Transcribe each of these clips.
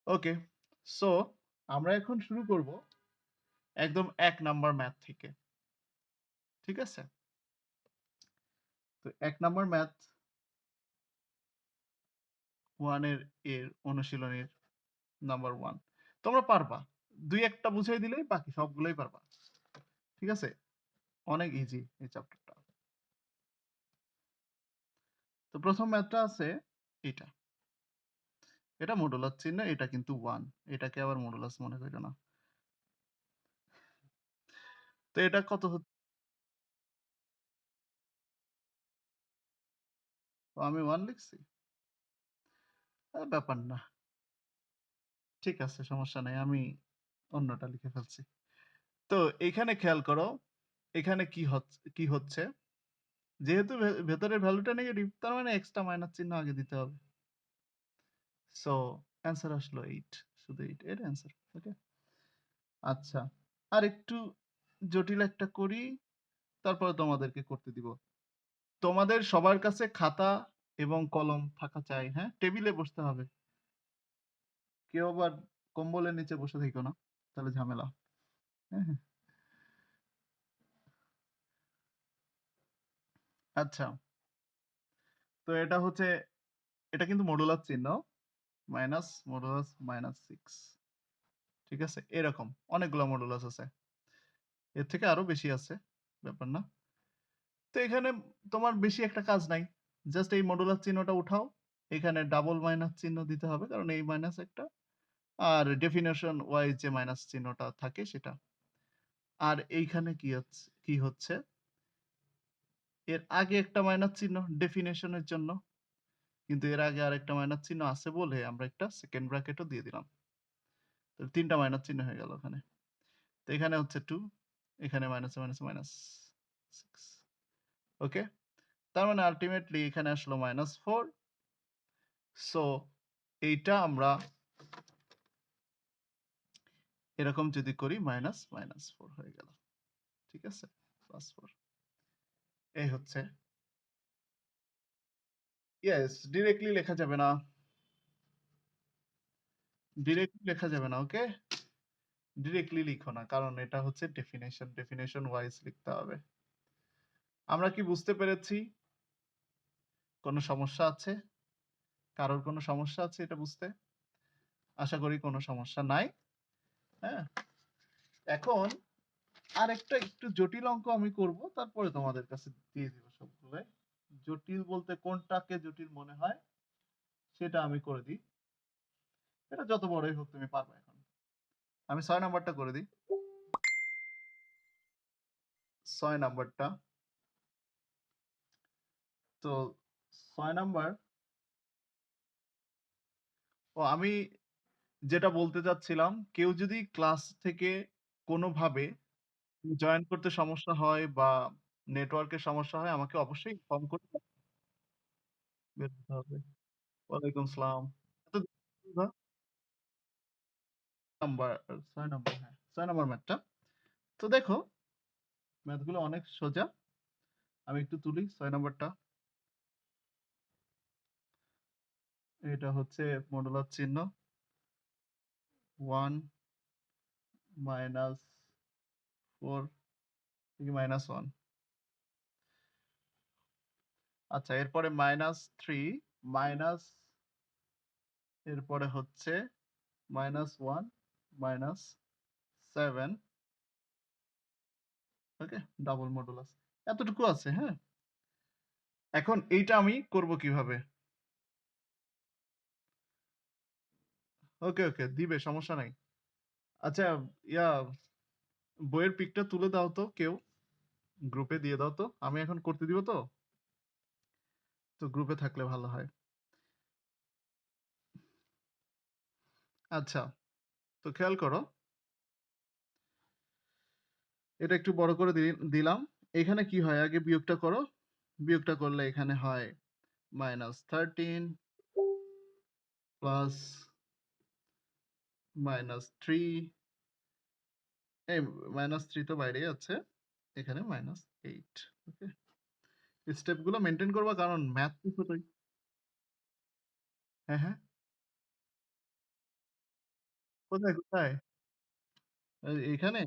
ওকে। So আমরা এখন শুরু করব একদম ১ নাম্বার ম্যাথ থেকে। ঠিক আছে? তো ১ নাম্বার ম্যাথ 1 এর অনুশীলনীর নাম্বার 1 তোমরা পারবা। ২-১ টা বুঝাই দিলেই বাকি সবগুলাই পারবা। ঠিক আছে? অনেক ইজি এই চ্যাপ্টারটা। তো ১ম ম্যাথটা আছে এইটা। এটা মডুলাস চিহ্ন, এটা কিন্তু 1 এটাকে আবার মডুলাস মনে কইরো না। তো এটা কত আমি 1 লিখছি? ব্যাপার না। ঠিক আছে, সমস্যা নাই। আমি অন্যটা লিখে ফেলছি। তো এইখানে খেয়াল করো, এখানে কি হচ্ছে? যেহেতু ভেতরের ভ্যালুটা নেগেটিভ তার মানে এক্সট্রা মাইনাস চিহ্ন আগে দিতে হবে। সো অ্যান্সার আসলো 8, শুধু 8 এর অ্যান্সার। ওকে? আচ্ছা। আর একটু জটিল একটা করি, তারপরে তোমাদেরকে করতে দিব। তোমাদের সবার কাছে খাতা এবং কলম থাকা চাই, হ্যাঁ? টেবিলে বসতে হবে। কেউ আবার কম্বলের নিচে বসে থেকো না। তাহলে ঝামেলা। হ্যাঁ, হ্যাঁ। আচ্ছা। তো এটা কিন্তু মডুলাস চিহ্ন। Minus modulus -6। ঠিক আছে? এরকম অনেকগুলা মডুলাস আছে। এর থেকে আরো বেশি আছে। ব্যাপার না। তো এখানে তোমার বেশি একটা কাজ নাই। জাস্ট এই মডুলাস চিহ্নটা উঠাও। এখানে ডাবল মাইনাস চিহ্ন দিতে হবে। কারণ এই মাইনাস একটা। আর ডেফিনিশন ওয়াইজ যে মাইনাস চিহ্নটা থাকে সেটা। আর এইখানে কি হচ্ছে? এর আগে একটা মাইনাস চিহ্ন ডেফিনিশন এর জন্য। কিন্তু এর আগে আরেকটা মাইনাস চিহ্ন আছে বলে আমরা একটা সেকেন্ড ব্র্যাকেটও দিয়ে দিলাম। তো ৩ টা মাইনাস চিহ্ন হয়ে গেল ওখানে। তো এখানে হচ্ছে 2, এখানে মাইনাসে, মাইনাসে, -6। ওকে? তার মানে আল্টিমেটলি এখানে আসলো -4। সো এইটা আমরা এরকম যদি করি -4 হয়ে গেল। ঠিক আছে? +4 এই হচ্ছে। ইয়েস, ডিরেক্টলি লেখা যাবে না। ডিরেক্টলি লেখা যাবে না, ওকে? ডিরেক্টলি লিখো না। কারণ এটা হচ্ছে ডেফিনিশন। ডেফিনিশন ওয়াইজ লিখতে হবে। আমরা কি বুঝতে পেরেছি? কোনো সমস্যা আছে? কারোর কোনো সমস্যা আছে এটা বুঝতে? আশা করি কোনো সমস্যা নাই। হ্যাঁ? এখন আরেকটা একটু জটিল অঙ্ক আমি করব। তারপরে তোমাদের কাছে দিয়ে দিব সবগুলাই। জটিল বলতে কোনটাকে জটিল মনে হয় সেটা আমি করে দিই। এটা যত বড়ই হোক তুমি পারবে এখন। আমি ৬ নাম্বারটা করে দিই। ৬ নাম্বারটা। তো ৬ নাম্বার আমি যেটা বলতে চাচ্ছিলাম, কেউ যদি ক্লাস থেকে কোনোভাবে জয়েন করতে সমস্যা হয় বা নেটওয়ার্কের সমস্যা হয় আমাকে অবশ্যই ইনফর্ম করে বের হতে হবে। ওয়ালাইকুম সালাম। এত নাম্বার ৬ নাম্বার, হ্যাঁ, ৬ নাম্বার ম্যাথটা। তো দেখো ম্যাথগুলো অনেক সোজা। আমি একটু তুলি ৬ নাম্বারটা। এটা হচ্ছে মডুলাস চিহ্ন 1 -4 থেকে -1। আচ্ছা, এরপরে -3 মাইনাস এরপরে হচ্ছে -1 -7। ওকে? Double modulus. এতটুকু আছে, হ্যাঁ? এখন এইটা আমি করব কিভাবে? ওকে, ওকে, দিবে সমস্যা নাই। আচ্ছা, ইয়া বইয়ের পিকটা তুলে দাও তো কেউ। গ্রুপে দিয়ে দাও তো। আমি এখন করতে দিব তো। তো গ্রুপে থাকলে ভালো হয়। আচ্ছা, তো খেয়াল করো। এটা একটু বড় করে দিলাম। এখানে কি হয় আগে বিয়োগটা করো। বিয়োগটা করলে এখানে হয় -13 প্লাস -3 এই -3 তো বাইরেই আছে। এখানে -8। ওকে? স্টেপ গুলো মেইনটেইন করবা কারণ ম্যাথ তো ছোটই। হ্যাঁ, হ্যাঁ। কোথায়, কোথায়? এখানে?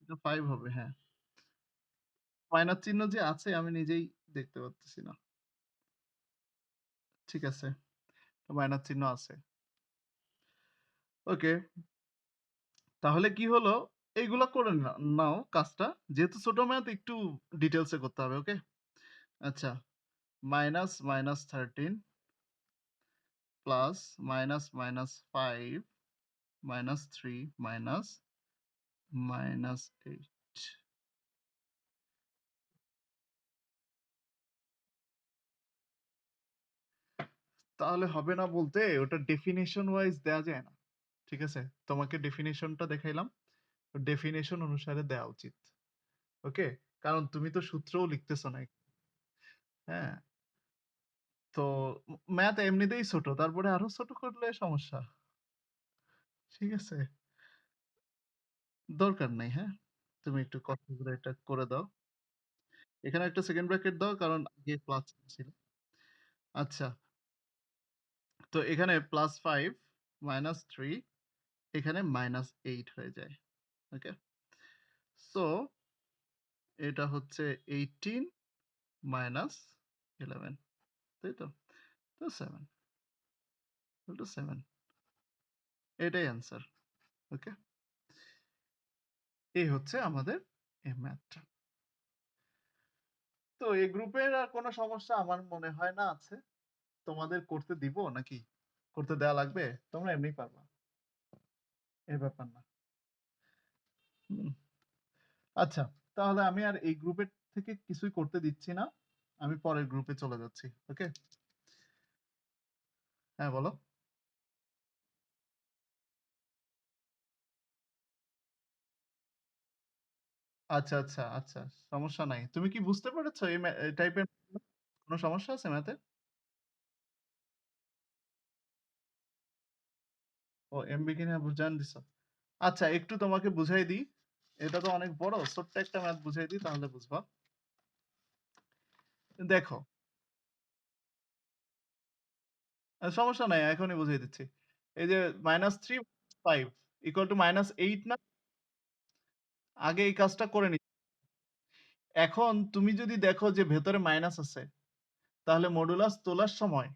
এটা 5 হবে, হ্যাঁ। মাইনাস চিহ্ন যে আছে আমি নিজেই দেখতে পারতেছি না। ঠিক আছে। মাইনাস চিহ্ন আছে। ওকে। তাহলে কি হলো? এইগুলা করে নাও কাজটা। যেহেতু ছোট ম্যাথ একটু ডিটেইলস এ করতে হবে, ওকে? আচ্ছা। Minus, minus 13 plus minus, minus 5 minus 3 minus, minus 8। তাহলে হবে না বলতে ওটা ডেফিনিশন ওয়াইজ দেয়া যায় না। ঠিক আছে? তোমাকে ডেফিনিশনটা দেখাইলাম। ডেফিনিশন অনুসারে দেওয়া উচিত। ওকে? কারণ তুমি তো সূত্রও লিখতেছ না। হ্যাঁ? তো ম্যাথ এমনিতেই ছোট। তারপরে আরো ছোট করলে সমস্যা। ঠিক আছে? দরকার নাই, হ্যাঁ? তুমি একটু কষ্ট করে এটা করে দাও। এখানে একটা সেকেন্ড ব্র্যাকেট দাও কারণ আগে প্লাস ছিল। আচ্ছা। তো এখানে +5 -3 এখানে -8 হয়ে যায়। ওকে? সো এটা হচ্ছে 18 -11 তাই তো? তো 7 7 এটাই অ্যান্সার। ওকে? এই হচ্ছে আমাদের এই ম্যাথটা। তো এই গ্রুপের আর কোনো সমস্যা আমার মনে হয় না আছে। তোমাদের করতে দিব নাকি? করতে দেয়া লাগবে? তোমরা এমনিই পারবা। এই ব্যাপার না। হুম। আচ্ছা, তাহলে আমি আর এই গ্রুপের থেকে কিছুই করতে দিচ্ছি না। আমি পরের গ্রুপে চলে যাচ্ছি। ওকে? হ্যাঁ, বলো। আচ্ছা, আচ্ছা, আচ্ছা। সমস্যা নাই। তুমি কি বুঝতে পেরেছ এই টাইপের কোন সমস্যা আছে ম্যাথে? ও এমবি কিনা বুঝান দিছ। আচ্ছা, একটু তোমাকে বুঝাই দিই। এটা তো অনেক বড়। ছোট্ট একটা ম্যাথ বুঝাই দিই তাহলে বুঝবা। দেখো, সমস্যা নাই এখনই বুঝিয়ে দিচ্ছি। এই যে -3 5 = -8 না? আগে এই কাজটা করে নি। এখন তুমি যদি দেখো যে ভেতরে মাইনাস আছে, তাহলে মডুলাস তোলার সময়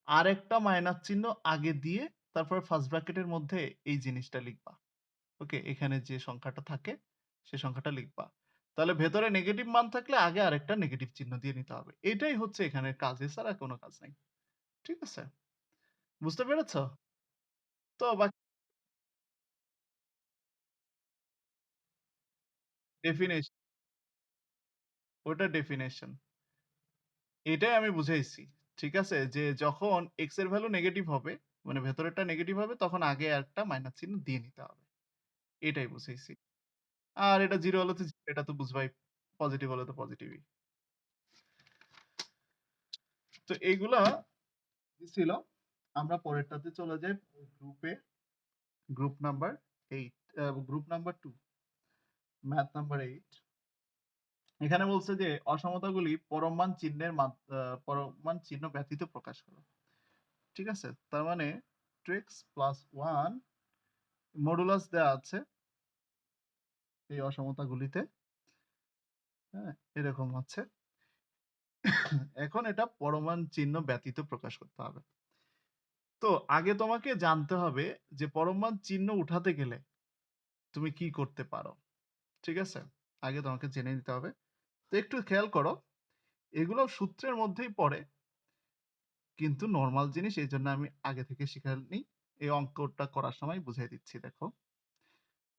আরেকটা মাইনাস চিহ্ন আগে দিয়ে তারপর ফার্স্ট ব্র্যাকেটের মধ্যে এই জিনিসটা লিখবা। ওকে? এখানে যে সংখ্যাটা থাকে সে সংখ্যাটা লিখবা। তাহলে ভেতরে নেগেটিভ মান থাকলে আগে আরেকটা নেগেটিভ চিহ্ন দিয়ে নিতে হবে। এটাই হচ্ছে এখানের কাজ। এছাড়া কোন কাজ নাই। ঠিক আছে? বুঝতে পেরেছ? তো বাকি ডেফিনিশন ওটা ডেফিনিশন। এটাই আমি বুঝাইছি। ঠিক আছে? যে যখন x এর ভ্যালু নেগেটিভ হবে, মানে ভেতরেরটা নেগেটিভ হবে তখন আগে একটা মাইনাস চিহ্ন দিয়ে নিতে হবে। এটাই বুঝাইছি। আর এটা 0 হলে তো এটা তো বুঝবাই। পজিটিভ হলে তো পজিটিভই। তো এইগুলা ছিল। আমরা পরেরটাতে চলে যাই গ্রুপে। Group number 8 group number 2 math number 8 এখানে বলছে যে অসমতাগুলি পরমাণ চিহ্নের পরমাণ চিহ্ন ব্যতীত প্রকাশ করো। ঠিক আছে? তার মানে 2x + 1 মডুলাস দেয়া আছে এই অসমতাগুলিতে। হ্যাঁ? এরকম আছে। এখন এটা পরমাণ চিহ্ন ব্যতীত প্রকাশ করতে হবে। তো আগে তোমাকে জানতে হবে যে পরমাণ চিহ্ন উঠাতে গেলে তুমি কি করতে পারো। ঠিক আছে? আগে তোমাকে জেনে নিতে হবে। তো একটু খেয়াল করো, এগুলো সূত্রের মধ্যেই পড়ে। কিন্তু নরমাল জিনিস এইজন্য আমি আগে থেকে শিখে নিই। এই অঙ্কটা করার সময় বুঝাই দিচ্ছি দেখো।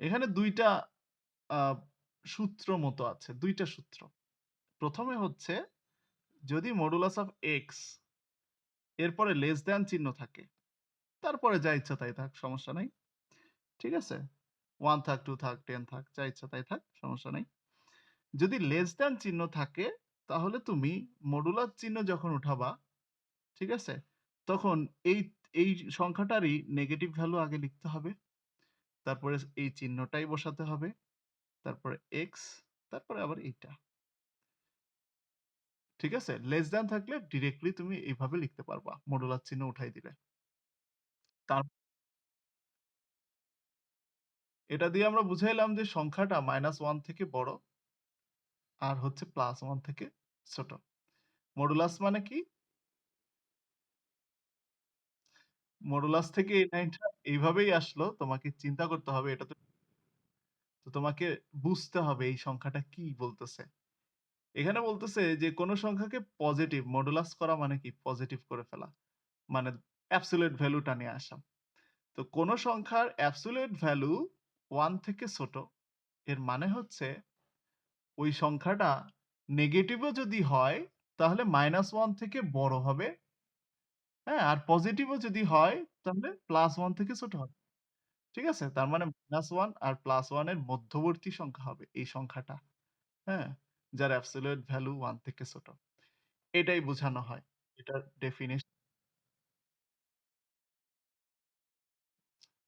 এখানে ২ টা আ সূত্র মতো আছে। ২ টা সূত্র। ১ম এ হচ্ছে যদি মডুলাস অফ এক্স এরপরে লেস দ্যান চিহ্ন থাকে, তারপরে যা ইচ্ছা তাই থাক, সমস্যা নাই। ঠিক আছে? 1 থাক, 2 থাক, 10 থাক, যা ইচ্ছা তাই থাক, সমস্যা নাই। যদি লেস দ্যান চিহ্ন থাকে, তাহলে তুমি মডুলাস চিহ্ন যখন উঠাবা, ঠিক আছে? তখন এই এই সংখ্যাটারই নেগেটিভ ভ্যালু আগে লিখতে হবে। তারপরে এই চিহ্নটাই বসাতে হবে। তারপরে এক্স, তারপরে আবার এইটা। ঠিক আছে? লেস দ্যান থাকলে ডিরেক্টলি তুমি এইভাবে লিখতে পারবা। মডুলাস চিহ্ন উঠাই দিলে। তার এটা দিয়ে আমরা বুঝাইলাম যে সংখ্যাটা -1 থেকে বড় আর হচ্ছে +1 থেকে ছোট। মডুলাস মানে কি? মডুলাস থেকে এই লাইনটা এইভাবেই আসলো। তোমাকে চিন্তা করতে হবে এটা তো তোমাকে বুঝতে হবে এই সংখ্যাটা কি বলতেছে। এখানে বলতেছে যে কোন সংখ্যাকে পজিটিভ মডুলাস করা মানে কি? পজিটিভ করে ফেলা। মানে অ্যাবসোলিউট ভ্যালুটা নিয়ে আসা। তো কোন সংখ্যার অ্যাবসোলিউট ভ্যালু 1 থেকে ছোট, এর মানে হচ্ছে ওই সংখ্যাটা নেগেটিভও যদি হয় তাহলে -1 থেকে বড় হবে। হ্যাঁ? আর পজিটিভও যদি হয় তাহলে +1 থেকে ছোট হবে। ঠিক আছে? তার মানে -1 আর +1 এর মধ্যবর্তী সংখ্যা হবে এই সংখ্যাটা। হ্যাঁ? যার অ্যাবসোলিউট ভ্যালু 1 থেকে ছোট। এটাই বোঝানো হয়। এটার ডেফিনিশন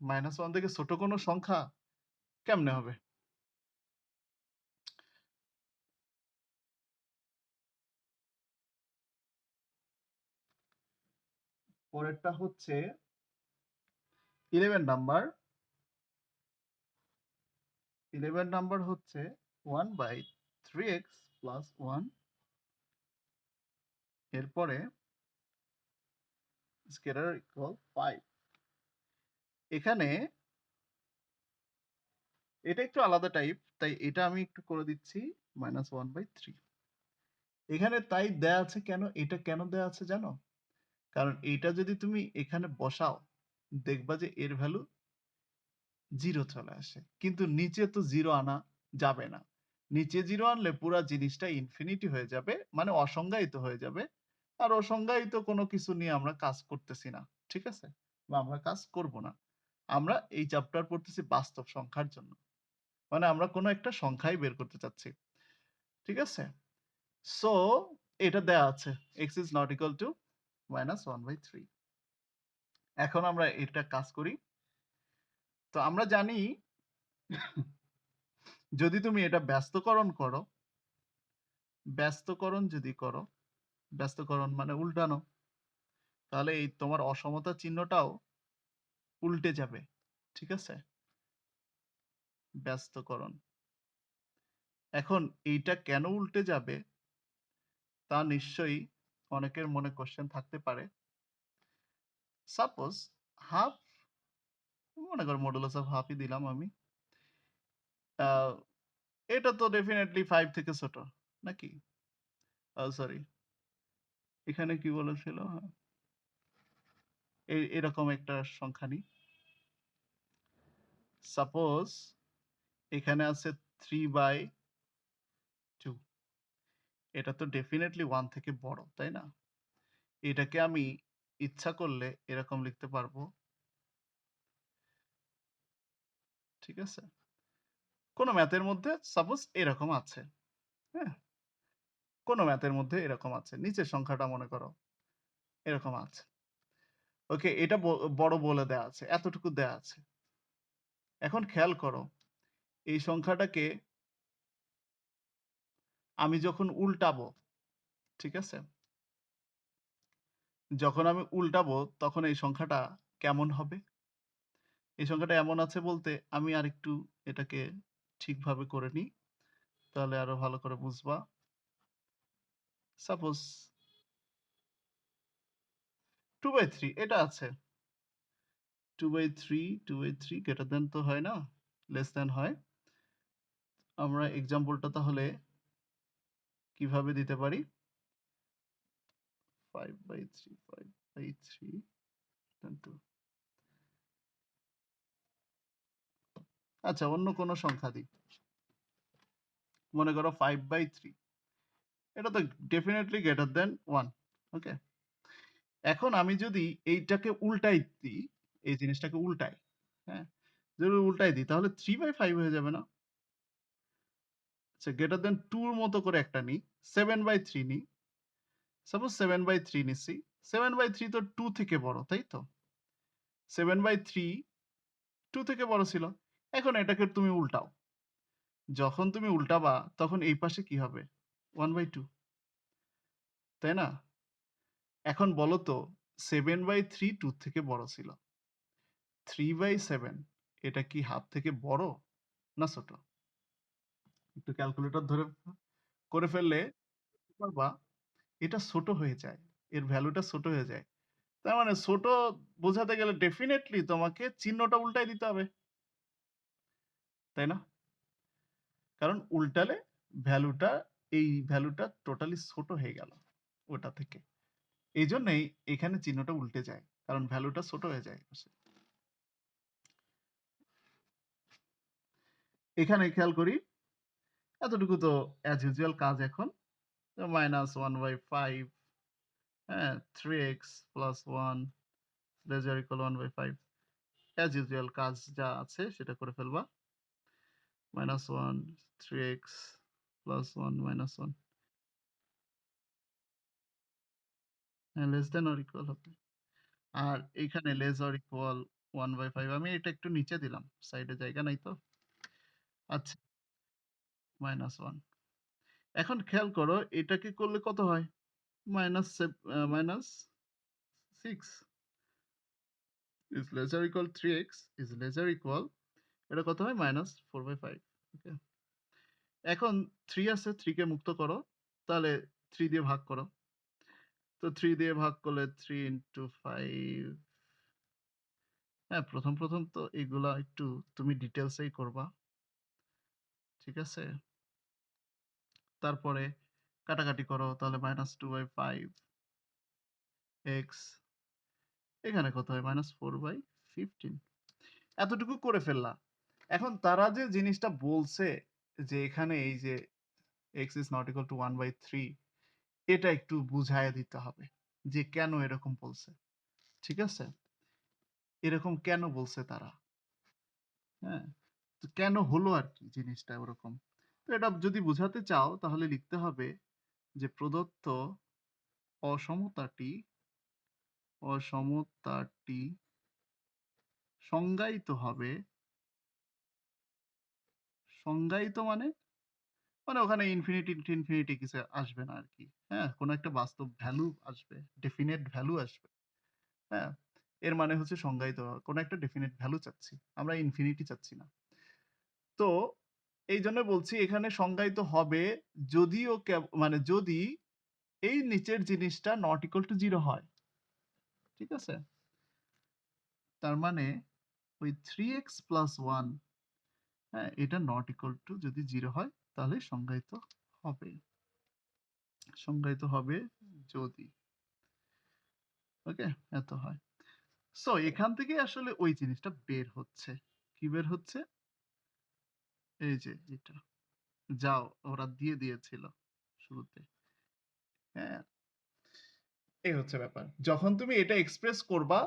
-1 থেকে ছোট কোনো সংখ্যা কেমনে হবে? পরেরটা হচ্ছে 11 নাম্বার। 11 নাম্বার হচ্ছে 1/3x + 1 এরপরে greater equal 5 এখানে এটা একটু আলাদা টাইপ। তাই এটা আমি একটু করে দিচ্ছি -1/3 এখানে তাই দেয়া আছে কেন? এটা কেন দেয়া আছে জানো? কারণ এইটা যদি তুমি এখানে বসাও, দেখবা যে এর ভ্যালু 0 চলে আসে। কিন্তু নিচে তো 0 আনা যাবে না। নিচে 0 আনলে পুরা জিনিসটা ইনফিনিটি হয়ে যাবে। মানে অসংজ্ঞায়িত হয়ে যাবে। আর অসংজ্ঞায়িত কোনো কিছু নিয়ে আমরা কাজ করতেছি না। ঠিক আছে? বা আমরা কাজ করব না। আমরা এই চ্যাপ্টার পড়তেছি বাস্তব সংখ্যার জন্য। মানে আমরা কোনো একটা সংখ্যাই বের করতে চাচ্ছি। ঠিক আছে? সো এটা দেয়া আছে। x is not equal to -1/3 এখন আমরা এটা কাজ করি। তো আমরা জানি যদি তুমি এটা ব্যস্তকরণ করো, ব্যস্তকরণ যদি করো, ব্যস্তকরণ মানে উল্টানো, তাহলে এই তোমার অসমতা চিহ্নটাও উল্টে যাবে। ঠিক আছে? ব্যস্তকরণ। এখন এইটা কেন উল্টে যাবে তা নিশ্চয়ই অনেকের মনে কোয়েশ্চেন থাকতে পারে। সাপোজ হাফ মনে করো মডুলাস অফ হাফই দিলাম আমি। আ এটা তো ডেফিনিটলি 5 থেকে ছোট। নাকি? সরি। এখানে কি বলেছিল? এরকম একটা সংখ্যা নিই। সাপোজ এখানে আছে 3/2 এটা তো ডেফিনিটলি 1 থেকে বড়, তাই না? এটাকে আমি ইচ্ছা করলে এরকম লিখতে পারবো। ঠিক আছে? কোন ম্যাথের মধ্যে সাপোজ এরকম আছে। হ্যাঁ? কোন ম্যাথের মধ্যে এরকম আছে। নিচের সংখ্যাটা মনে করো এরকম আছে। ওকে, এটা বড় বলে দেয়া আছে। এতটুকু দেয়া আছে। এখন খেয়াল করো, এই সংখ্যাটাকে আমি যখন উল্টাবো, ঠিক আছে? যখন আমি উল্টাবো তখন এই সংখ্যাটা কেমন হবে? এই সংখ্যাটা এমন আছে বলতে আমি আরেকটু এটাকে ঠিকভাবে করে নিই। তাহলে আরো ভালো করে বুঝবা। সাপোজ 2/3 এটা আছে। 2/3 গ্রেটার দ্যান তো হয় না, লেস দ্যান হয়। আমরা এক্সাম্পলটা তাহলে কিভাবে দিতে পারি? 5/3 দেন 2 আচ্ছা অন্য কোনো সংখ্যা দিই। মনে করো 5/3 এটা তো ডেফিনিটলি গ্রেটার দ্যান 1 ওকে? এখন আমি যদি এইটাকে উল্টাই দিই, এই জিনিসটাকে উল্টাই, হ্যাঁ? যদি উল্টাই দিই তাহলে 3/5 হয়ে যাবে না? আচ্ছা গ্রেটার দ্যান 2 এর মতো করে একটা নিই, 7/3 নিই। সাপোজ 7/3 নিচ্ছি। 7/3 তো 2 থেকে বড়, তাই তো? 7/3 2 থেকে বড় ছিল। এখন এটাকে তুমি উল্টাও। যখন তুমি উল্টাবা তখন এই পাশে কি হবে? 1/2 তাই না? এখন বলো তো 7/3 2 থেকে বড় ছিল। 3/7 এটা কি হাফ থেকে বড় না ছোট? একটু ক্যালকুলেটর ধরে করে ফেললে পারবা এটা ছোট হয়ে যায়। এর ভ্যালুটা ছোট হয়ে যায়। তার মানে ছোট বোঝাতে গেলে ডেফিনিটলি তোমাকে চিহ্নটা উল্টায় দিতে হবে। তাই না? কারণ উল্টালে ভ্যালুটা এই ভ্যালুটা টোটালি ছোট হয়ে গেল ওটা থেকে। এইজন্যই এখানে চিহ্নটা উল্টে যায়। কারণ ভ্যালুটা ছোট হয়ে যায়। এখানে খেয়াল করি এতটুকু তো অ্যাজ ইউজুয়াল কাজ এখন। -1/5 হ্যাঁ 3x + 1 > 1/5 অ্যাজ ইউজুয়াল কাজ যা আছে সেটা করে ফেলবা। -1 3x + 1 -1 হ্যাঁ লেস দ্যান অর ইকুয়াল হবে। আর এইখানে লেস অর ইকুয়াল 1/5 আমি এটা একটু নিচে দিলাম। সাইডে জায়গা নাই তো। আচ্ছা -1 এখন খেয়াল করো এটাকে করলে কত হয়? -6 is lesser equal 3x is lesser equal এটা কত হয়? -4/5 ওকে। এখন 3 আছে 3 কে মুক্ত করো। তাহলে 3 দিয়ে ভাগ করো। তো 3 দিয়ে ভাগ করলে 3 5 হ্যাঁ, ১ম তো এগুলা একটু তুমি ডিটেইলসেই করবা। ঠিক আছে? তারপরে কাটাকাটি করো তাহলে -2/5 x এখানে কত হয়? -4/15 এতটুকু করে ফেললা। এখন তারা যে জিনিসটা বলছে যে এখানে এই যে x is not equal to 1/3 এটা একটু বুঝায়ে দিতে হবে। যে কেন এরকম বলছে। ঠিক আছে? এরকম কেন বলছে তারা? হ্যাঁ? তো কেন হলো আরকি জিনিসটা ওরকম। তো এটা যদি বুঝাতে চাও তাহলে লিখতে হবে যে প্রদত্ত অসমতাটি অসমতাটি সংজ্ঞায়িত হবে সংজ্ঞায়িত মানে ওখানে ইনফিনিটি কিছু আসবে না আরকি। হ্যাঁ? কোন একটা বাস্তব ভ্যালু আসবে, ডেফিনিট ভ্যালু আসবে। হ্যাঁ? এর মানে হচ্ছে সংজ্ঞায়িত হওয়া। কোন একটা ডেফিনিট ভ্যালু চাচ্ছি। আমরা ইনফিনিটি চাচ্ছি না। তো এইজন্য বলছি এখানে সংজ্ঞায়িত হবে যদিও মানে যদি এই নিচের জিনিসটা নট ইকুয়াল টু 0 হয়। ঠিক আছে? তার মানে ওই 3x + 1 হ্যাঁ? এটা নট ইকুয়াল টু যদি 0 হয় তাহলে সংজ্ঞায়িত হবে। সংজ্ঞায়িত হবে যদি। ওকে? এত হয়। সো এখান থেকেই আসলে ওই জিনিসটা বের হচ্ছে। কি বের হচ্ছে? এই যে এটা। যাও ওরা দিয়ে দিয়েছিল শুরুতে। হ্যাঁ? এই হচ্ছে ব্যাপার। যখন তুমি এটা এক্সপ্রেস করবা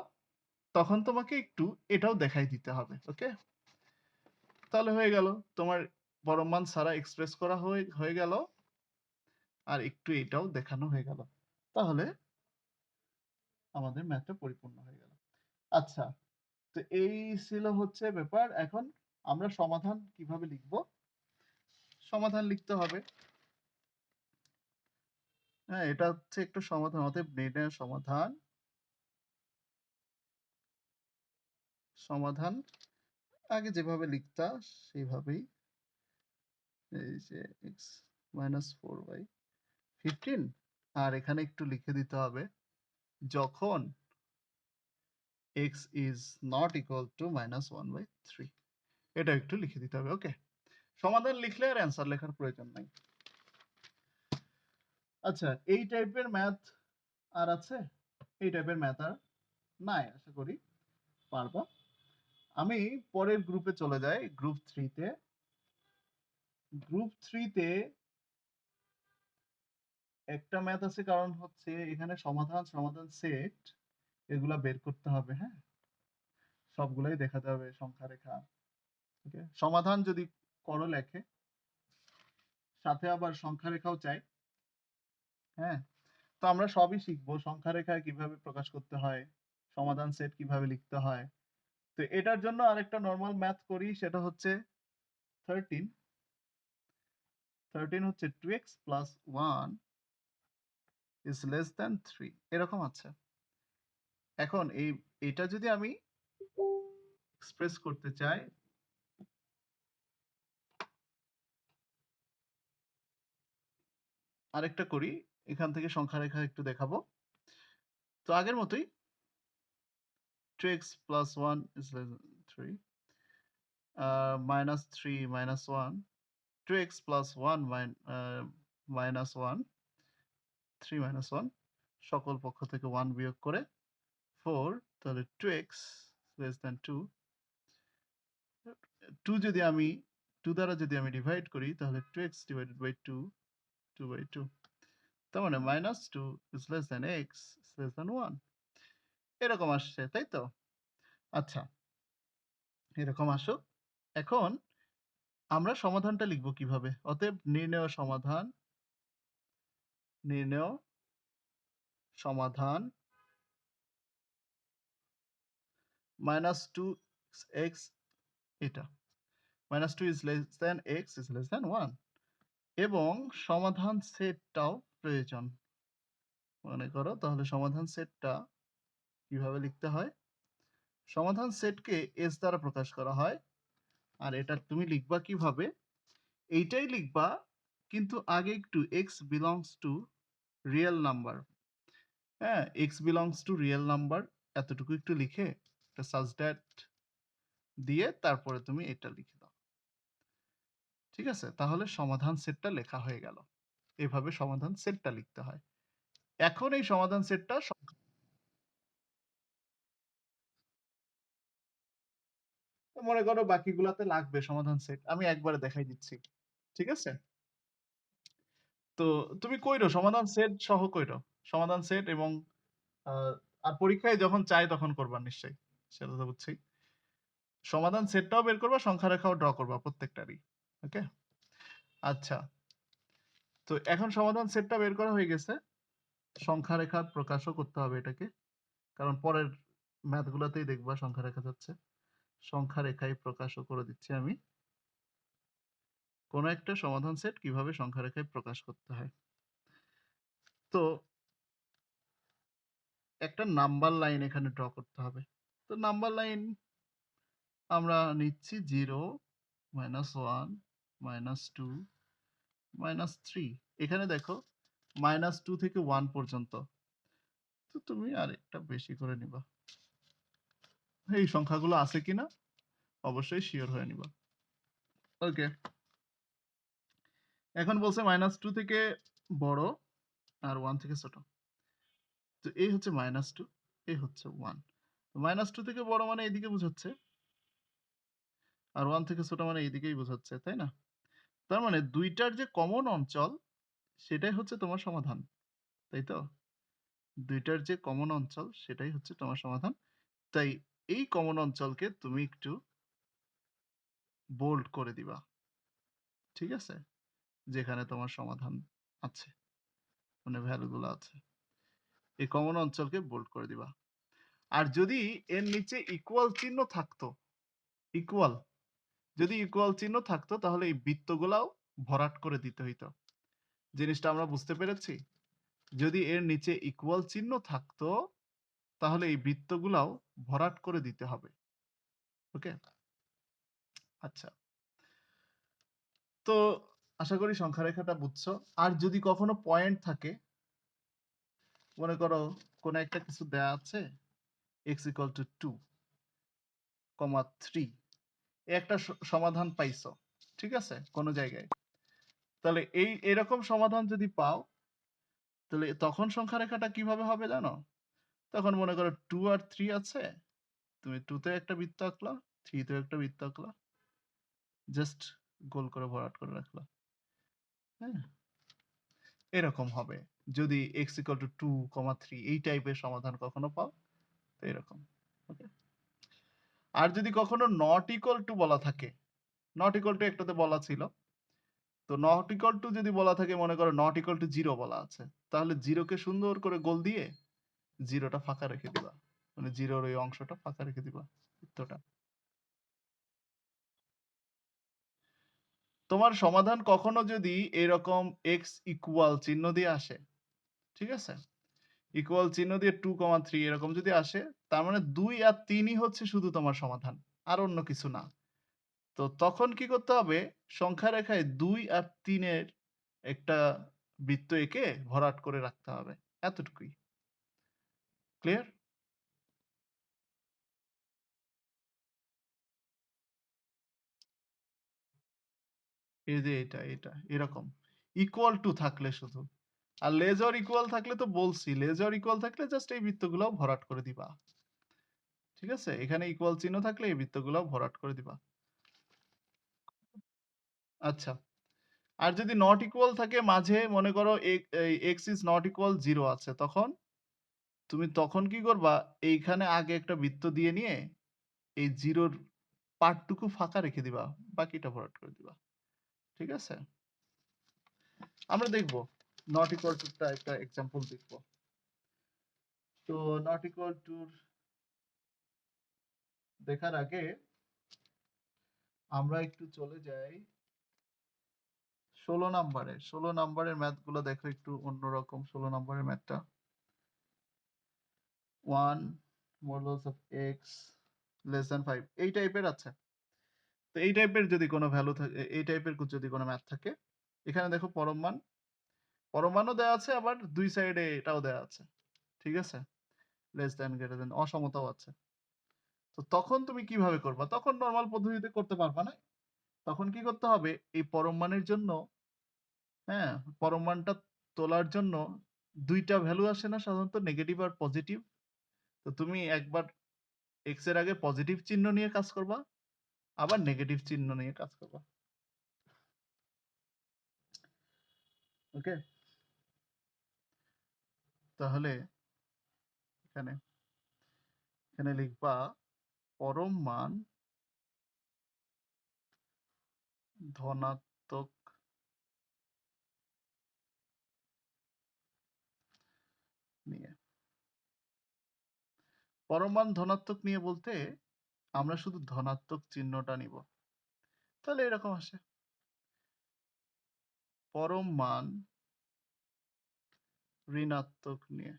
তখন তোমাকে একটু এটাও দেখাই দিতে হবে। ওকে? তাহলে হয়ে গেল। তোমার পরম মান ছাড়া এক্সপ্রেস করা হয়ে গেল। আর একটু এটাও দেখানো হয়ে গেল। তাহলে আমাদের ম্যাথটা পরিপূর্ণ হয়ে গেল। আচ্ছা, তো এই ছিল হচ্ছে ব্যাপার। এখন আমরা সমাধান কিভাবে লিখব? সমাধান লিখতে হবে। হ্যাঁ, এটা হচ্ছে একটা সমাধান। অতএব নির্ণয়ের সমাধান সমাধান আগে যেভাবে লিখতা সেভাবেই এই যে x - 4/15 আর এখানে একটু লিখে দিতে হবে যখন x is not equal to -1/3 এটা একটু লিখে দিতে হবে। ওকে? সমাধান লিখলে আর অ্যান্সার লেখার প্রয়োজন নাই। আচ্ছা, এই টাইপের ম্যাথ আর আছে? এই টাইপের ম্যাথ আর নাই আশা করি পারবা। আমি পরের গ্রুপে চলে যাই গ্রুপ 3 তে। গ্রুপ 3 তে একটা ম্যাথ আছে কারণ হচ্ছে এখানে সমাধান সেট এগুলা বের করতে হবে, হ্যাঁ? সবগুলাই দেখাতে হবে সংখ্যা রেখা। ওকে? সমাধান যদি করো লেখে সাথে আবার সংখ্যা রেখাও চাই। হ্যাঁ? তো আমরা সবই শিখবো। সংখ্যা রেখায় কিভাবে প্রকাশ করতে হয়, সমাধান সেট কিভাবে লিখতে হয়। তো এটার জন্য আরেকটা নরমাল ম্যাথ করি সেটা হচ্ছে 13 13 হচ্ছে 2x + 1 is less than 3 এরকম আছে। এখন এটা যদি আমি এক্সপ্রেস করতে চাই, আরেকটা করি, এখান থেকে সংখ্যা রেখা একটু দেখাবো। তো আগের মতোই 2x plus 1 is less than 3, minus 3 minus 1, 2x plus 1 minus 1, 3 minus 1, সকল পক্ষ থেকে 1 বিয়োগ করে 4, তাহলে 2x less than 2, 2 যদি আমি 2 দ্বারা যদি আমি ডিভাইড করি তাহলে 2x divided by 2, 2 by 2, তার মানে minus 2 is less than x is less than 1, এরকম আসছে, তাই তো? আচ্ছা, এরকম আসুক। এখন আমরা সমাধানটা লিখব কিভাবে? অতএব নির্ণেয় সমাধান minus 2x, এটা minus 2 is less than x is less than 1, এবং সমাধান সেটটাও প্রয়োজন। মনে করো তাহলে সমাধান সেটটা কিভাবে লিখতে হয়? সমাধান সেটকে s দ্বারা প্রকাশ করা হয়, আর এটা তুমি লিখবা কিভাবে? এইটাই লিখবা, কিন্তু আগে একটু x belongs to real number, হ্যাঁ, x belongs to real number এতটুকু একটু লিখে একটা such that দিয়ে তারপরে তুমি এটা লিখে দাও, ঠিক আছে? তাহলে সমাধান সেটটা লেখা হয়ে গেল। এভাবে সমাধান সেটটা লিখতে হয়। এখন এই সমাধান সেটটা মনে করো বাকিগুলাতে লাগবে সমাধান সেট, আমি একবারে দেখাই দিচ্ছি, ঠিক আছে? তো তুমি কইরো সমাধান সেট সহ কইরো, সমাধান সেট এবং আর পরীক্ষায় যখন চাই তখন করবা নিশ্চয়ই, সেটা তো বুঝছি। সমাধান সেটটাও বের করবা, সংখ্যা রেখাও ড্র করবা প্রত্যেকটারই, ওকে? আচ্ছা, তো এখন সমাধান সেটটা বের করা হয়ে গেছে, সংখ্যা রেখা প্রকাশও করতে হবে এটাকে, কারণ পরের ম্যাথগুলোতেই দেখবা সংখ্যা রেখা যাচ্ছে। সংখ্যা রেখায় প্রকাশও করে দিচ্ছি আমি, কোন একটা সমাধান সেট কিভাবে সংখ্যা রেখায় প্রকাশ করতে হয়। তো একটা নাম্বার লাইন এখানে ড্র করতে হবে। তো নাম্বার লাইন আমরা নিচ্ছি 0, -1, -2, -3। এখানে দেখো -2 থেকে 1 পর্যন্ত। তো তুমি আরেকটা বেশি করে নিবা। এই সংখ্যাগুলো আছে কিনা অবশ্যই শিওর হয়ে নিবা। ওকে, এখন বলছে -2 থেকে বড় আর 1 থেকে ছোট। তো এই হচ্ছে -2, এই হচ্ছে 1। -2 থেকে বড় মানে এইদিকে বোঝাচ্ছে, আর 1 থেকে ছোট মানে এইদিকেই বোঝাচ্ছে, তাই না? তার মানে দুইটার যে কমন অঞ্চল সেটাই হচ্ছে তোমার সমাধান, তাই তো? দুইটার যে কমন অঞ্চল সেটাই হচ্ছে তোমার সমাধান। তাই এই কমন অঞ্চলকে তুমি একটু বোল্ড করে দিবা, ঠিক আছে? যেখানে তোমার সমাধান আছে, মানে ভ্যালুগুলো আছে, এই কমন অঞ্চলকে বোল্ড করে দিবা। আর যদি এর নিচে ইকুয়াল চিহ্ন থাকতো, ইকুয়াল, যদি ইকুয়াল চিহ্ন থাকতো তাহলে এই বৃত্তগুলাও ভরাট করে দিতে হইতো। জিনিসটা আমরা বুঝতে পেরেছি? যদি এর নিচে ইকুয়াল চিহ্ন থাকতো তাহলে এই বৃত্তগুলাও ভরাট করে দিতে হবে, ওকে? আচ্ছা, তো আশা করি সংখ্যা রেখাটা বুঝছো। আর যদি কখনো পয়েন্ট থাকে, মনে করো কোন একটা কিছু দেয়া আছে x = 2, 3, একটা সমাধান পাইছো, ঠিক আছে, কোন জায়গায়। তাহলে এরকম সমাধান যদি পাও তাহলে তখন সংখ্যা রেখাটা কিভাবে হবে জানো? তখন মনে করো 2 আর 3 আছে, তুমি 2 তে একটা বৃত্ত আঁকলা, 3 তে একটা বৃত্ত আঁকলা, জাস্ট গোল করে ভরাট করে রাখলা, হ্যাঁ, এরকম হবে যদি x = 2, 3 এই টাইপের সমাধান কখনো পাও, তো এরকম, ওকে? আর যদি কখনো নট ইকুয়াল টু বলা থাকে, নট ইকুয়াল টু একটাতে বলা ছিল, তো নট ইকুয়াল টু যদি বলা থাকে, মনে করো নট ইকুয়াল টু 0 বলা আছে, তাহলে 0 কে সুন্দর করে গোল দিয়ে 0টা ফাঁকা রেখে দিবা, মানে 0-র ওই অংশটা ফাঁকা রেখে দিবা, বৃত্তটা। তোমার সমাধান কখনো যদি এরকম x ইকুয়াল চিহ্ন দিয়ে আসে, ঠিক আছে, ইকুয়াল চিহ্ন দিয়ে 2, 3 এরকম যদি আসে, তার মানে 2 আর 3ই হচ্ছে শুধু তোমার সমাধান। আর অন্য কিছু না। তো তখন কি করতে হবে? সংখ্যা রেখায় ২ আর ৩ এর একটা বৃত্ত এঁকে ভরাট করে রাখতে হবে। এতটুকুই। ক্লিয়ার? এই যে এটা এরকম। ইকুয়াল টু থাকলে শুধু। আর লেস অর ইকুয়াল থাকলে তো বলছি, লেস অর ইকুয়াল থাকলে জাস্ট এই বৃত্তগুলাও ভরাট করে দিবা। ঠিক আছে? এখানে ইকুয়াল চিহ্ন থাকলে এই বৃত্তগুলাও ভরাট করে দিবা। আচ্ছা। আর যদি নট ইকুয়াল থাকে মাঝে মনে করো এক্স ইজ নট ইকুয়াল 0 আছে তখন তুমি তখন কি করবা? এইখানে আগে একটা বৃত্ত দিয়ে নিয়ে এই 0 র পার্টটুকু ফাঁকা রেখে দিবা। বাকিটা ভরাট করে দিবা। ঠিক আছে? আমরা দেখব নট ইকুয়াল টু টা একটা এক্সাম্পল দেখব। তো নট ইকুয়াল টু দেখার আগে আমরা একটু চলে যাই 16 নাম্বারে। 16 নাম্বারের ম্যাথগুলো দেখো একটু অন্যরকম 16 নাম্বারের ম্যাথটা। 1 modulus of x less than 5 এই টাইপের আছে। তো এই টাইপের যদি কোনো ভ্যালু থাকে এই টাইপের যদি কোনো ম্যাথ থাকে এখানে দেখো পরমাণু দেওয়া আছে আবার দুই সাইডে এটাও দেওয়া আছে। ঠিক আছে? লেস দ্যান গ্রেটার দ্যান অসমতাও আছে। তো তখন তুমি কিভাবে করবা? তখন নরমাল পদ্ধতিতে করতে পারবা না। তখন কি করতে হবে? এই পরম মানের জন্য হ্যাঁ, পরম মানটা তোলার জন্য ২ টা ভ্যালু আসে না সাধারণত নেগেটিভ আর পজিটিভ। তো তুমি একবার এক্স এর আগে পজিটিভ চিহ্ন নিয়ে কাজ করবা, আবার নেগেটিভ চিহ্ন নিয়ে কাজ করবা। ওকে? তাহলে এখানে এখানে লিখবা পরম মান ধনাত্মক নিয়ে। পরম মান ধনাত্মক নিয়ে বলতে আমরা শুধু ধনাত্মক চিহ্নটা নিব। তাহলে এরকম আসে। পরম মান ঋণাত্মক নিয়ে।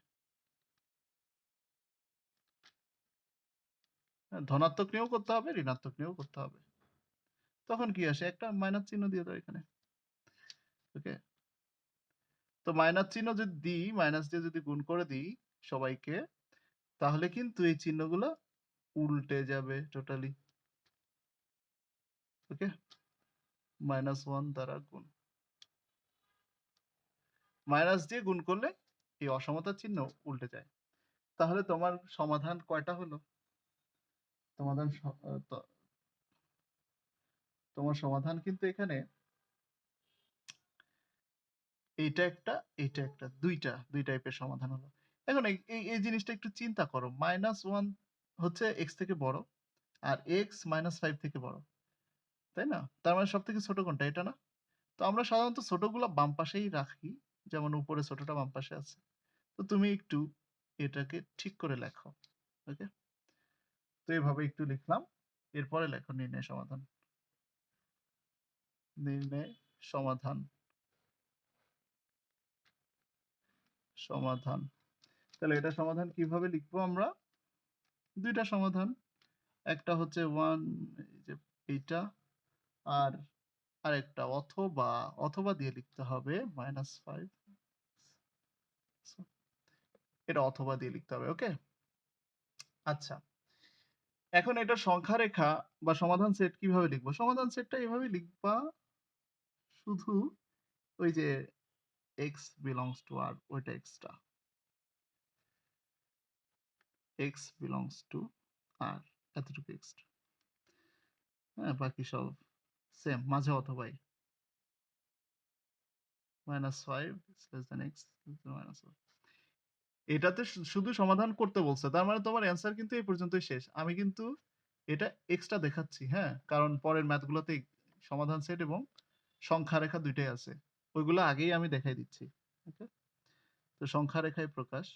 হ্যাঁ, ধনাত্মক নিয়েও করতে হবে, ঋণাত্মক নিয়েও করতে হবে। তখন কি আসে? একটা মাইনাস চিহ্ন দিয়ে দাও এখানে। ওকে? তো মাইনাস চিহ্ন যদি দিই, মাইনাস দিয়ে যদি গুণ করে দিই সবাইকে, তাহলে কিন্তু এই চিহ্নগুলো উল্টে যাবে টোটালি। ওকে? -1 দ্বারা গুণ। মাইনাস দিয়ে গুণ করলে এই অসমতার চিহ্ন উল্টে যায়। তাহলে তোমার সমাধান কয়টা হলো? সমাধান তোমার সমাধান কিন্তু এখানে এইটা একটা, এইটা একটা। ২ টাইপের সমাধান হলো। এখন এই জিনিসটা একটু চিন্তা করো। -1 হচ্ছে x থেকে বড় আর x -5 থেকে বড়। তাই না? তার মানে সবথেকে ছোট কোনটা? এটা না? তো আমরা সাধারণত ছোটগুলা বাম পাশেই রাখি। যেমন উপরে ছোটটা বাম পাশে আছে। তো তুমি একটু এটাকে ঠিক করে লেখো। ওকে? তো এভাবে একটু লিখলাম। এরপরে লেখো নির্ণয় সমাধান। নির্ণয় সমাধান। সমাধান। তাহলে এটা সমাধান কিভাবে লিখবো আমরা? ২ টা সমাধান। একটা হচ্ছে 1 এই যে এইটা আর আরেকটা অথবা দিয়ে লিখতে হবে -5 এটা অথবা দিয়ে লিখতে হবে। ওকে? আচ্ছা। এখন এটা সংখ্যা রেখা বা সমাধান সেট কিভাবে লিখবো? সমাধান সেটটা এভাবে লিখবা শুধু ওই যে x belongs to r ওইটা extra. x belongs to r এতটুকু এক্সট্রা। হ্যাঁ, বাকি সব সেম মাঝে অথবাই। -5 is less than x is -1 এটাতে শুধু সমাধান করতে বলছে। তার মানে তোমার অ্যান্সার কিন্তু এই পর্যন্তই শেষ। আমি কিন্তু এটা এক্সট্রা দেখাচ্ছি, হ্যাঁ? কারণ পরের ম্যাথগুলোতে সমাধান সেট এবং সংখ্যা রেখা ২ টাই আছে। ওইগুলো আগেই আমি দেখাই দিচ্ছি। ওকে? তো সংখ্যা রেখায় প্রকাশ।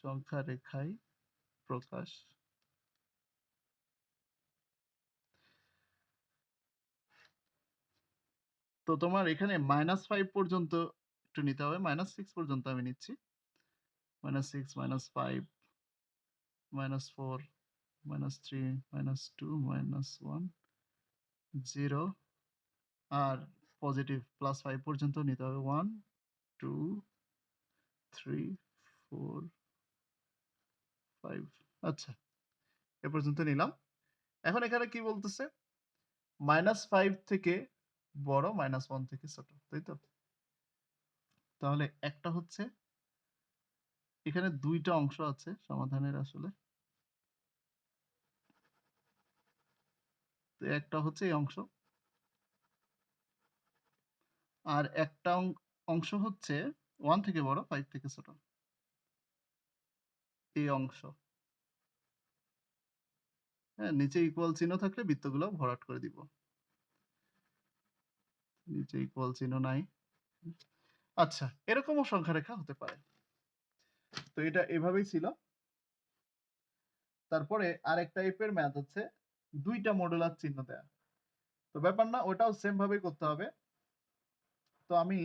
সংখ্যা রেখায় প্রকাশ। তো তোমার এখানে -5 পর্যন্ত একটু নিতে হবে। -6 পর্যন্ত আমি নিচ্ছি। -6, -5, -4, -3 -2 -1 0 আর পজিটিভ +5 পর্যন্ত নিতে হবে 1 2 3 4 5 আচ্ছা এ পর্যন্ত নিলাম। এখন এখানে কি বলতেছে -5 থেকে বড় -1 থেকে ছোট, তাই তো? তাহলে একটা হচ্ছে এখানে দুইটা অংশ আছে সমাধানের আসলে। তো একটা হচ্ছে এই অংশ আর একটা অংশ হচ্ছে 1 থেকে বড় 5 থেকে ছোট এই অংশ। হ্যাঁ, নিচে ইকুয়াল চিহ্ন থাকলে বৃত্তগুলো ভরাট করে দিব। নিচে ইকুয়াল চিহ্ন নাই। আচ্ছা, এরকমও সংখ্যা রেখা হতে পারে। তো এটা এভাবেই ছিল। তারপরে আরেক টাইপের ম্যাথ হচ্ছে দুইটা মডুলার চিহ্ন দেয়া। তো ব্যাপার না, ওটাও সেম ভাবেই করতে হবে। তো আমি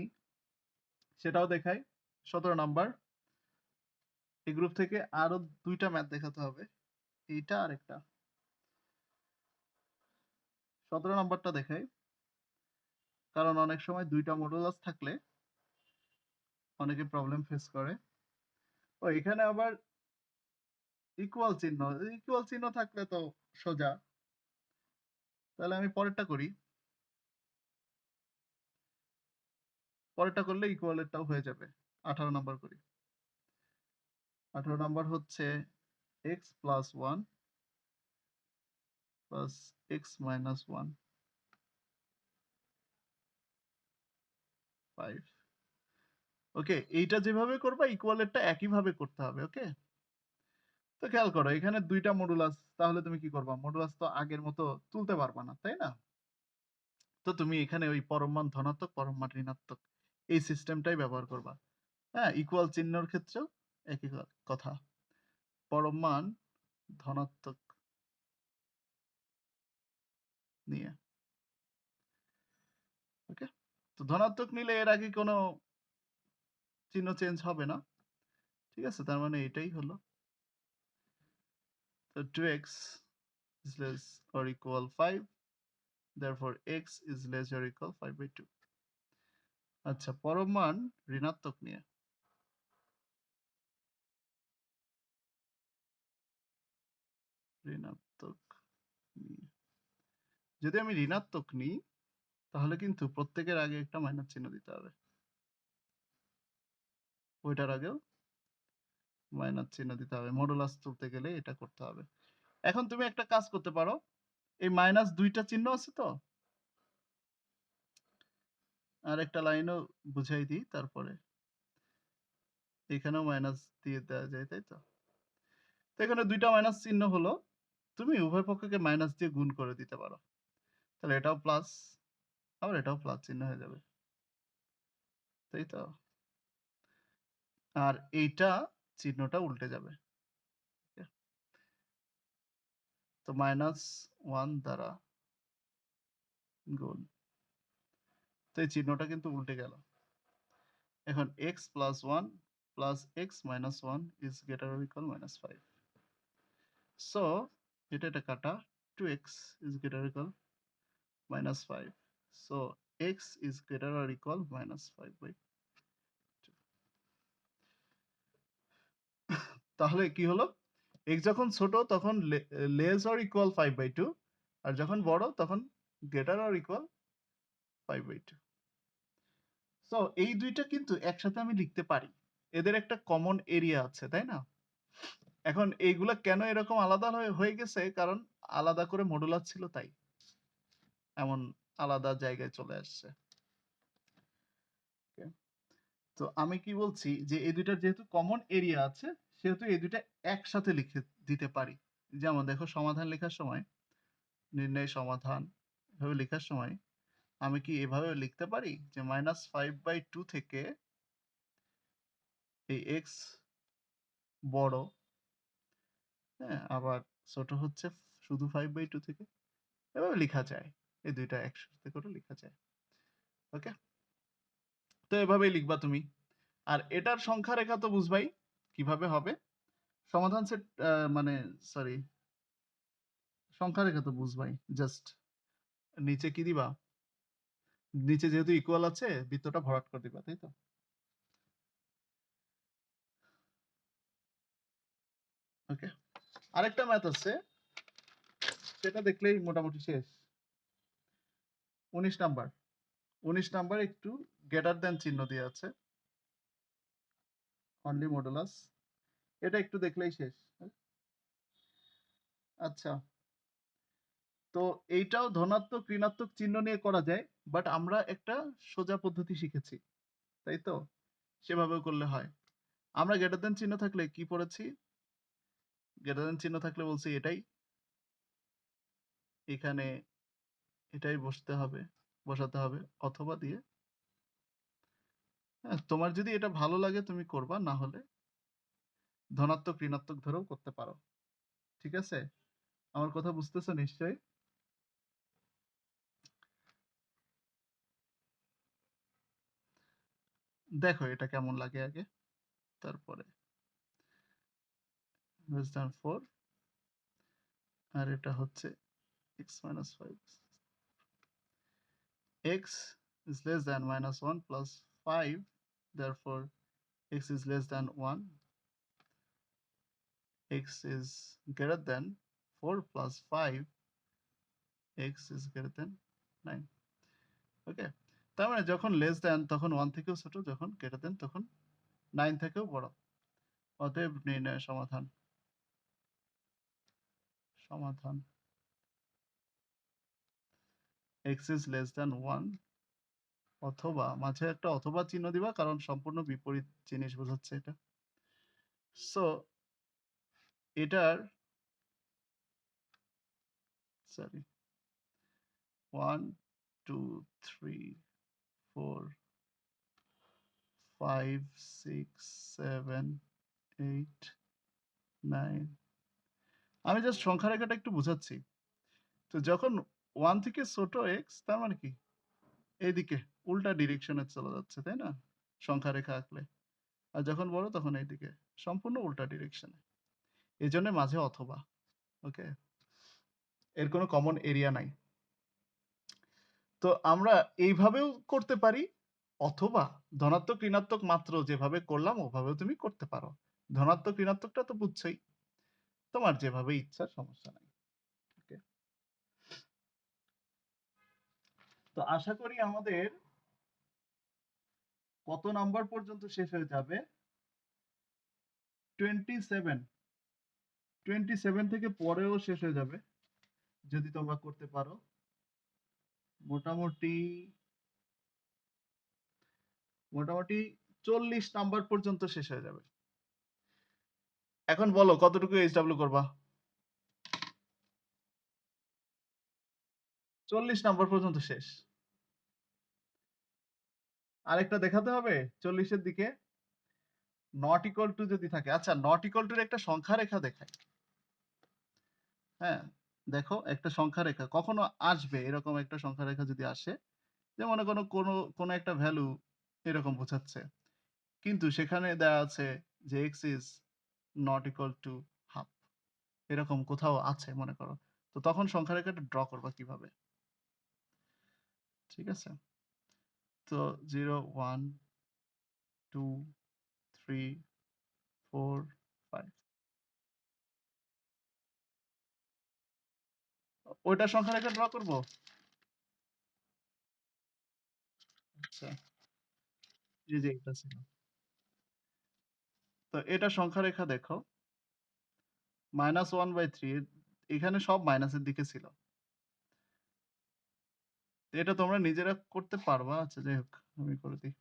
সেটাও দেখাই। 17 নাম্বার এই গ্রুপ থেকে আরো দুইটা ম্যাথ দেখাতে হবে, এইটা আর একটা। 17 নাম্বারটা দেখাই, কারণ অনেক সময় দুইটা মডুলাস থাকলে অনেকে প্রবলেম ফেস করে। ও এখানে আবার ইকুয়াল চিহ্ন থাকলে তো সোজা। তাহলে আমি পরেরটা করি। পরেরটা করলে ইকুয়ালেরটাও হয়ে যাবে। 18 নাম্বার করি। 18 নাম্বার হচ্ছে x plus 1 plus x minus 1 5। ওকে, এইটা যেভাবে করবা ইকুয়ালেরটা একইভাবে করতে হবে। ওকে, তো খেয়াল করো এখানে দুইটা মডুলাস, তাহলে তুমি কি করবা? মডুলাস তো আগের মতো তুলতে পারবা না, তাই না? তো তুমি এখানে ওই পরম মান ধনাত্মক পরম মান ঋণাত্মক এই সিস্টেমটাই ব্যবহার করবা। হ্যাঁ, ইকুয়াল চিহ্নর ক্ষেত্রেও একই কথা। পরম মান ধনাত্মক নিয়ে। ওকে, তো ধনাত্মক নিলে এর আগে কোনো চিহ্ন চেঞ্জ হবে না। ঠিক আছে, তার মানে এটাই হলো। তো 2x is less or equal 5, therefore x is less or equal 5/2। আচ্ছা, পরম মান ঋণাত্মক নিয়ে। ঋণাত্মক নিয়ে যদি আমি ঋণাত্মক নিই তাহলে কিন্তু প্রত্যেকের আগে একটা মাইনাস চিহ্ন দিতে হবে, ওইটার আগেও মাইনাস চিহ্ন দিতে হবে। মডুলাস তুলতে গেলে এটা করতে হবে। এখন তুমি একটা কাজ করতে পারো, এই মাইনাস দুইটা চিহ্ন আছে তো, আর একটা লাইনও বুঝাই দিই, তারপরে এখানেও মাইনাস দিয়ে দেওয়া যায়, তাই তো? তো এখানে দুইটা মাইনাস চিহ্ন হলো, তুমি উভয় পক্ষকে মাইনাস দিয়ে গুণ করে দিতে পারো। তাহলে এটাও প্লাস, আবার এটাও প্লাস চিহ্ন হয়ে যাবে, তাই তো? আর এইটা চিহ্নটা উল্টে যাবে। তো -1 দ্বারা গুণ, তো এই চিহ্নটা কিন্তু উল্টে গেল। এখন x plus 1 plus x minus 1 is greater or equal -5. So এটা কাটা 2x is greater or equal -5. So x is greater or equal -5/2। তাহলে কি হলো? x যখন ছোট তখন less or equal 5/2, আর যখন বড় তখন greater or equal 5/2। সো এই দুইটা কিন্তু একসাথে আমি লিখতে পারি, এদের একটা কমন এরিয়া আছে, তাই না? এখন এইগুলা কেন এরকম আলাদা হয়ে গেছে, কারণ আলাদা করে মডুলার ছিল, তাই এমন আলাদা জায়গায় চলে আসছে। Okay? তো আমি কি বলছি যে এই দুইটার যেহেতু কমন এরিয়া আছে সেহেতু এই দুইটা একসাথে লিখে দিতে পারি। যেমন দেখো, সমাধান লেখার সময় নির্ণয় সমাধান এভাবে লেখার সময় আমি কি এভাবে লিখতে পারি যে -5/2 থেকে এই x বড়, হ্যাঁ, আবার ছোট হচ্ছে শুধু 5/2 থেকে, এভাবে লেখা যায়। এই দুইটা একসাথে করে লেখা যায়। ওকে, তো এভাবেই লিখবা তুমি। আর এটার সংখ্যা রেখা তো বুঝবাই কিভাবে হবে। সমাধান সেট মানে সরি সংখ্যা রেখা তো বুঝবাই। জাস্ট নিচে কি দিবা? নিচে যেহেতু ইকুয়াল আছে, বৃত্তটা ভরাট করে দিবা, তাই তো? ওকে। আরেকটা ম্যাথ আছে, সেটা দেখলেই মোটামুটি শেষ। 19 নাম্বার। 19 নাম্বার একটু গ্রেটার দ্যান চিহ্ন দিয়ে আছে। Only modulus. এটা একটু দেখলেই শেষ। আচ্ছা। তো এইটাও ধনাত্মক ঋণাত্মক চিহ্ন নিয়ে করা যায়, বাট আমরা একটা সোজা পদ্ধতি শিখেছি, তাই তো? সেভাবেও করলে হয়। আমরা গ্রেটার দ্যান চিহ্ন থাকলে কি পড়েছি? গ্রেটার দ্যান চিহ্ন থাকলে বলছি এটাই, এখানে এটাই বসাতে হবে অথবা দিয়ে। হ্যাঁ, তোমার যদি এটা ভালো লাগে তুমি করবা, না হলে ধনাত্মক ঋণাত্মক ধরেও করতে পারো। ঠিক আছে? আমার কথা বুঝতেছো নিশ্চয়ই? দেখো এটা কেমন লাগে আগে, তারপরে less than 4 আর এটা হচ্ছে x minus 5. X is less than minus 1 plus 5, therefore x is less than 1. X is greater than 4 plus 5, x is greater than 9. ওকে, তার মানে যখন লেস দেন তখন 1 থেকেও ছোট, যখন গ্রেটার দেন তখন 9 থেকেও বড়। অতএব নির্ণয় সমাধান। সমাধান x is less than 1, অথবা মাঝে একটা অথবা চিহ্ন দিবা, কারণ সম্পূর্ণ বিপরীত জিনিস বোঝাচ্ছে এটা। সো এটার সরি 1 2 3 4 5 6 7 8 9, আমি জাস্ট সংখ্যা রেখাটা একটু বুঝাচ্ছি। তো যখন 1 থেকে ছোট x, তার মানে কি এইদিকে উল্টা ডিরেকশনে চলে যাচ্ছে, তাই না? সংখ্যা রেখা আঁকলে। আর যখন বড় তখন এইদিকে সম্পূর্ণ উল্টা ডিরেকশনে। এই জন্য মাঝে অথবা। ওকে, এর কোনো কমন এরিয়া নাই। তো আমরা এইভাবেও করতে পারি, অথবা ধনাত্মক ঋণাত্মক মাত্র যেভাবে করলাম ওভাবেও তুমি করতে পারো। ধনাত্মক ঋণাত্মকটা তো বুঝছোই, তোমার যেভাবে ইচ্ছা, সমস্যা নাই। ওকে, তো আশা করি আমাদের কত নাম্বার পর্যন্ত শেষ হয়ে যাবে? 27। 27 থেকে পরেও শেষ হয়ে যাবে যদি তোমরা করতে পারো। মোটামুটি মোটামুটি 40 নাম্বার পর্যন্ত শেষ হয়ে যাবে। এখন বলো কতটুকু এইচডব্লিউ করবা? 40 নাম্বার পর্যন্ত শেষ। আরেকটা দেখাতে হবে 40 এর দিকে নট ইকুয়াল টু যদি থাকে। আচ্ছা, নট ইকুয়াল টুর একটা সংখ্যা রেখা দেখাই। হ্যাঁ, দেখো একটা সংখ্যা রেখা কখনো আসবে, এরকম একটা সংখ্যা রেখা যদি আসে, যে মনে করো কোনো একটা ভ্যালু এরকম বোঝাচ্ছে, কিন্তু সেখানে দেয়া আছে যে x is not equal to half, এরকম কোথাও আছে মনে করো। তো তখন সংখ্যা রেখাটা ড্র করবা কিভাবে? ঠিক আছে, তো 0 1 2 3 4 5, ওইটা সংখ্যা রেখা ড্র করব। আচ্ছা, জি এটা ছিল। তো এটা সংখ্যা রেখা দেখো, -1/3, এখানে সব মাইনাসের দিকে ছিল। তো এটা তোমরা নিজেরা করতে পারবা। আচ্ছা যাই হোক, আমি করে দিই।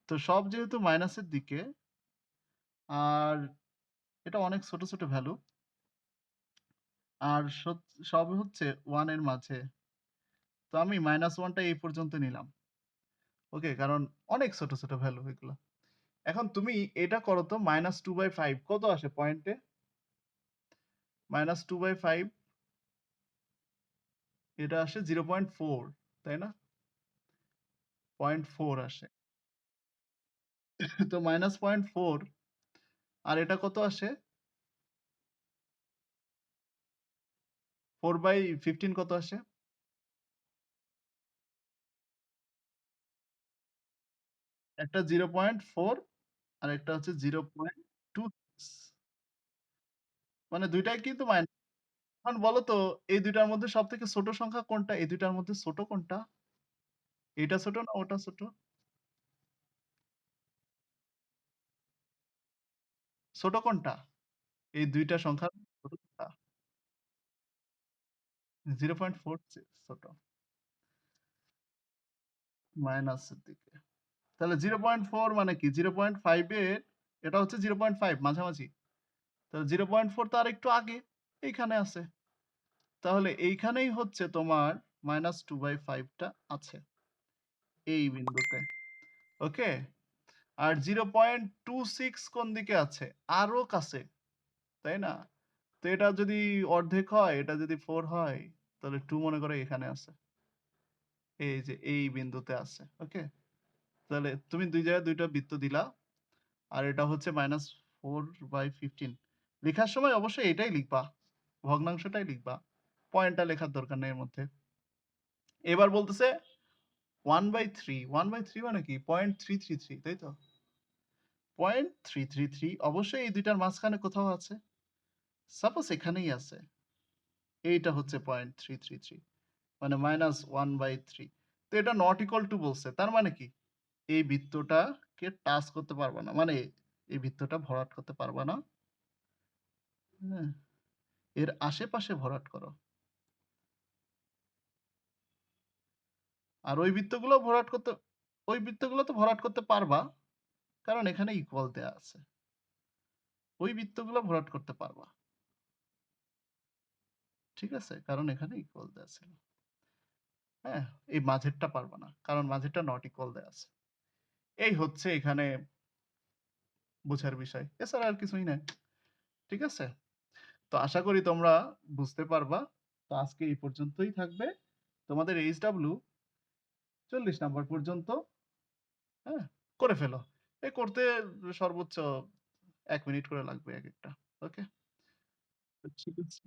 তো সব যেহেতু মাইনাসের দিকে, আর এটা অনেক ছোট ছোট ভ্যালু, আর সব হচ্ছে 1 এর মাঝে। তো আমি -1টা এই পর্যন্ত নিলাম। ওকে, কারণ অনেক ছোট ছোট ভ্যালু এগুলো। এখন তুমি এটা করো তো, -2/5 কত আসে পয়েন্টে? -2/5 এটা আসে 0.4, তাই না? 0.4 আসে। তো -0.4 আর এটা কত আসে? 4/15 কত আসে? একটা 0.4 আর একটা হচ্ছে 0.26 মানে ২ টাই কিন্তু এখন বলো তো এই ২ টার মধ্যে সবথেকে ছোট সংখ্যা কোনটা? এই ২ টার মধ্যে ছোট কোনটা? এটা ছোট না ওটা ছোট? ছোট কোনটা? এই ২ টা সংখ্যার ছোট কোনটা? 0.46 ছোট। মাইনাসের দিকে। তাহলে 0.4 মানে কি? 0.5 এর এটা হচ্ছে 0.5 মাঝামাঝি। তাহলে 0.4 তো আরেকটু আগে। এইখানে আছে। তাহলে এইখানেই হচ্ছে তোমার -2/5 টা আছে। এই বিন্দুতে। ওকে? আর 0.26 কোন দিকে আছে? আরো কাছে। তাই না? তো এটা যদি অর্ধেক হয়, এটা যদি 4 হয়, তাহলে 2 মনে করো এখানে আছে। এই যে এই বিন্দুতে আছে। ওকে? তাহলে তুমি ২ জায়গায় ২ টা বৃত্ত দিলা। আর এটা হচ্ছে -4/15 লেখার সময় অবশ্যই এটাই লিখবা। ভগ্নাংশটাই লিখবা। পয়েন্টটা লেখার দরকার নেই এর মধ্যে। এবার বলতেছে 1/3 1/3 মানে কি? 0.333 তাই তো? 0.333 অবশ্যই এই ২ টার মাঝখানে কোথাও আছে। সাপোজ এখানেই আছে। এইটা হচ্ছে 0.333 মানে -1/3 তো এটা নট ইকুয়াল টু বলছে। তার মানে কি? এই বৃত্তটাকে টাচ করতে পারবা না। মানে এই বৃত্তটা ভরাট করতে পারবা না। হ্যাঁ? এর আশেপাশে ভরাট করো। আর ওই বৃত্তগুলো তো ভরাট করতে পারবা। কারণ এখানে ইকুয়াল দেয়া আছে। ওই বৃত্তগুলো ভরাট করতে পারবা। ঠিক আছে? কারণ এখানে ইকুয়াল দেয়া ছিল। হ্যাঁ? এই মাঝেরটা পারবা না। কারণ মাঝেরটা নট ইকুয়াল দেয়া আছে। এই হচ্ছে এখানে বোঝার বিষয়। এছাড়া আর কিছুই নাই। ঠিক আছে? তো আশা করি তোমরা বুঝতে পারবা। তো আজকে এই পর্যন্তই থাকবে। তোমাদের এইচডব্লিউ ৪০ নাম্বার পর্যন্ত, হ্যাঁ? করে ফেলো। করতে সর্বোচ্চ ১ মিনিট করে লাগবে একেকটা। ওকে? ঠিক আছে।